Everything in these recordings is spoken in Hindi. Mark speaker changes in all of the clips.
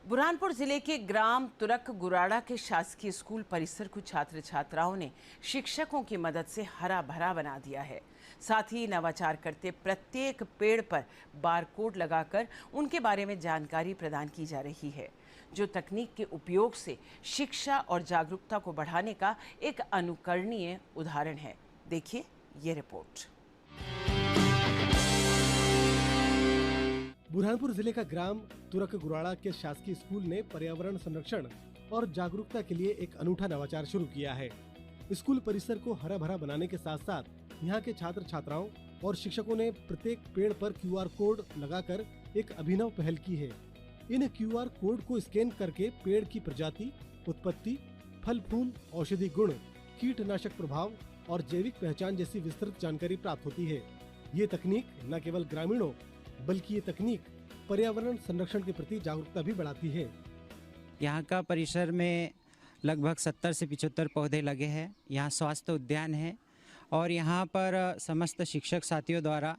Speaker 1: बुरहानपुर जिले के ग्राम तुरक गुराड़ा के शासकीय स्कूल परिसर को छात्र छात्राओं ने शिक्षकों की मदद से हरा भरा बना दिया है। साथ ही नवाचार करते प्रत्येक पेड़ पर बारकोड लगाकर उनके बारे में जानकारी प्रदान की जा रही है, जो तकनीक के उपयोग से शिक्षा और जागरूकता को बढ़ाने का एक अनुकरणीय उदाहरण है। देखिए ये रिपोर्ट।
Speaker 2: बुरहानपुर जिले का ग्राम तुरक गुराड़ा के शासकीय स्कूल ने पर्यावरण संरक्षण और जागरूकता के लिए एक अनूठा नवाचार शुरू किया है। स्कूल परिसर को हरा भरा बनाने के साथ साथ यहाँ के छात्र छात्राओं और शिक्षकों ने प्रत्येक पेड़ पर QR कोड लगाकर एक अभिनव पहल की है। इन QR कोड को स्कैन करके पेड़ की प्रजाति, उत्पत्ति, फल फूल, औषधि गुण, कीटनाशक प्रभाव और जैविक पहचान जैसी विस्तृत जानकारी प्राप्त होती है। ये तकनीक न केवल ग्रामीणों बल्कि ये तकनीक पर्यावरण संरक्षण के प्रति जागरूकता भी बढ़ाती है।
Speaker 3: यहाँ का परिसर में लगभग 70 से 75 पौधे लगे हैं। यहाँ स्वास्थ्य उद्यान है और यहाँ पर समस्त शिक्षक साथियों द्वारा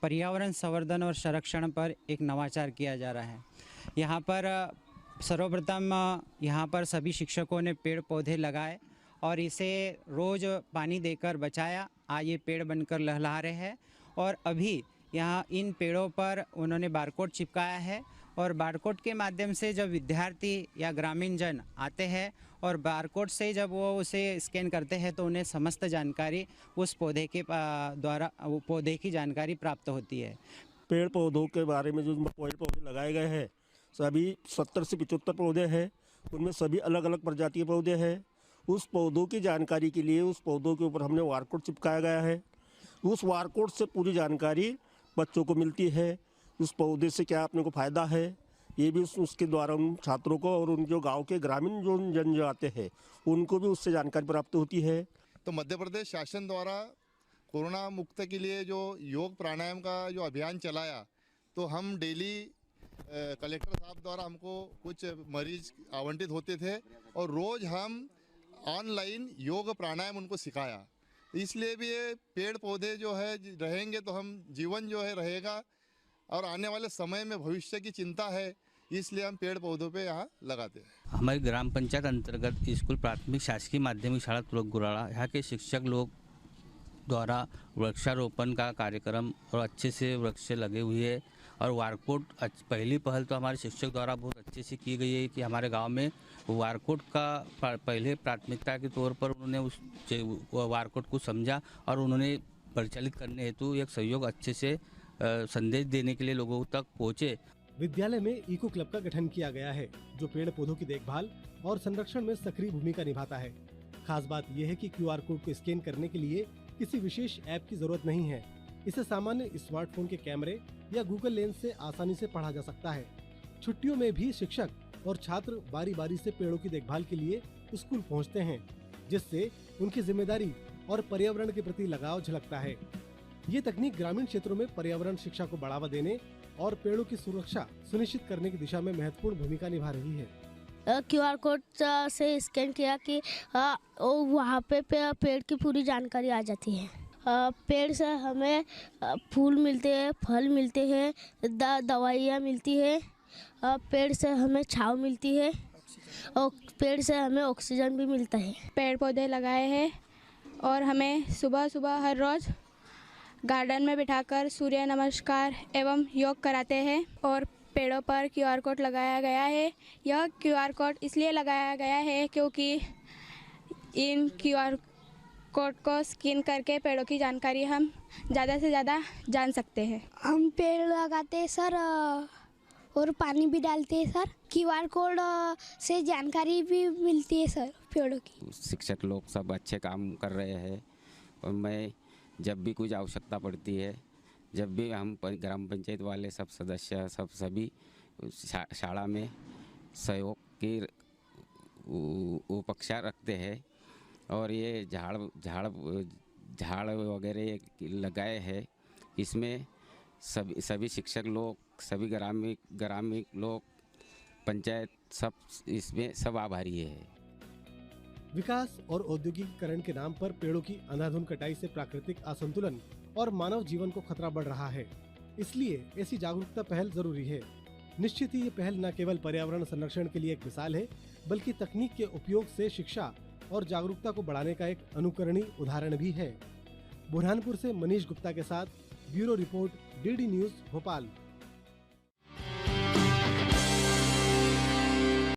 Speaker 3: पर्यावरण संवर्धन और संरक्षण पर एक नवाचार किया जा रहा है। यहाँ पर सर्वप्रथम यहाँ पर सभी शिक्षकों ने पेड़ पौधे लगाए और इसे रोज़ पानी देकर बचाया। आज ये पेड़ बनकर लहलहा रहे हैं और अभी यहाँ इन पेड़ों पर उन्होंने बारकोड चिपकाया है और बारकोड के माध्यम से जब विद्यार्थी या ग्रामीण जन आते हैं और बारकोड से जब वो उसे स्कैन करते हैं तो उन्हें समस्त जानकारी उस पौधे के द्वारा वो पौधे की जानकारी प्राप्त होती है।
Speaker 4: पेड़ पौधों के बारे में जो पेड़ पौधे लगाए गए हैं सभी 70 से 75 पौधे हैं। उनमें सभी अलग अलग प्रजाति के पौधे हैं। उस पौधों की जानकारी के लिए उस पौधों के ऊपर हमने बारकोड चिपकाया गया है। उस बारकोड से पूरी जानकारी बच्चों को मिलती है। उस पौधे से क्या अपने को फ़ायदा है ये भी उसके द्वारा उन छात्रों को और उन जो गांव के ग्रामीण जो जन जो आते हैं उनको भी उससे जानकारी प्राप्त होती है।
Speaker 5: तो मध्य प्रदेश शासन द्वारा कोरोना मुक्त के लिए जो योग प्राणायाम का जो अभियान चलाया, तो हम डेली कलेक्टर साहब द्वारा हमको कुछ मरीज आवंटित होते थे और रोज़ हम ऑनलाइन योग प्राणायाम उनको सिखाया। इसलिए भी ये पेड़ पौधे जो है रहेंगे तो हम जीवन जो है रहेगा और आने वाले समय में भविष्य की चिंता है, इसलिए हम पेड़ पौधों पे यहाँ लगाते हैं।
Speaker 6: हमारी ग्राम पंचायत अंतर्गत स्कूल प्राथमिक शासकीय माध्यमिक शाला तुरक गुराड़ा यहाँ के शिक्षक लोग द्वारा वृक्षारोपण का कार्यक्रम और अच्छे से वृक्ष लगे हुए है और वारकोड पहली पहल तो हमारे शिक्षक द्वारा बहुत अच्छे से की गई है कि हमारे गांव में वारकोड का पहले प्राथमिकता के तौर पर उन्होंने उस वारकोड को समझा और उन्होंने परिचालित करने हेतु एक सहयोग अच्छे से संदेश देने के लिए लोगों तक पहुँचे।
Speaker 2: विद्यालय में इको क्लब का गठन किया गया है जो पेड़ पौधों की देखभाल और संरक्षण में सक्रिय भूमिका निभाता है। खास बात यह है कि QR कोड को स्कैन करने के लिए किसी विशेष ऐप की जरूरत नहीं है। इसे सामान्य स्मार्टफोन के कैमरे या गूगल लेंस से आसानी से पढ़ा जा सकता है। छुट्टियों में भी शिक्षक और छात्र बारी बारी से पेड़ों की देखभाल के लिए स्कूल पहुंचते हैं, जिससे उनकी जिम्मेदारी और पर्यावरण के प्रति लगाव झलकता है। ये तकनीक ग्रामीण क्षेत्रों में पर्यावरण शिक्षा को बढ़ावा देने और पेड़ों की सुरक्षा सुनिश्चित करने की दिशा में महत्वपूर्ण भूमिका निभा रही है।
Speaker 7: QR कोड से स्कैन किया कि वहाँ पे पेड़ की पूरी जानकारी आ जाती है। पेड़ से हमें फूल मिलते हैं, फल मिलते हैं, दवाइयाँ मिलती है। पेड़ से हमें छांव मिलती है और पेड़ से हमें ऑक्सीजन भी मिलता है।
Speaker 8: पेड़ पौधे लगाए हैं और हमें सुबह सुबह हर रोज़ गार्डन में बिठाकर सूर्य नमस्कार एवं योग कराते हैं और पेड़ों पर QR कोड लगाया गया है। यह QR कोड इसलिए लगाया गया है क्योंकि इन QR कोड को स्कैन करके पेड़ों की जानकारी हम ज़्यादा से ज़्यादा जान सकते हैं।
Speaker 7: हम पेड़ लगाते हैं सर और पानी भी डालते हैं सर। QR कोड से जानकारी भी मिलती है सर पेड़ों की।
Speaker 9: शिक्षक लोग सब अच्छे काम कर रहे हैं और मैं जब भी कुछ आवश्यकता पड़ती है, जब भी हम ग्राम पंचायत वाले सब सदस्य सब सभी शाला में सहयोग की उपेक्षा रखते हैं और ये झाड़ वगैरह लगाए हैं। इसमें सभी शिक्षक लोग, सभी ग्रामीण लोग, पंचायत सब इसमें सब आभारी है।
Speaker 2: विकास और औद्योगिकीकरण के नाम पर पेड़ों की अंधाधुंध कटाई से प्राकृतिक असंतुलन और मानव जीवन को खतरा बढ़ रहा है। इसलिए ऐसी जागरूकता पहल जरूरी है। निश्चित ही ये पहल न केवल पर्यावरण संरक्षण के लिए एक मिसाल है, बल्कि तकनीक के उपयोग से शिक्षा और जागरूकता को बढ़ाने का एक अनुकरणीय उदाहरण भी है। बुरहानपुर से मनीष गुप्ता के साथ bureau report, DD news Bhopal.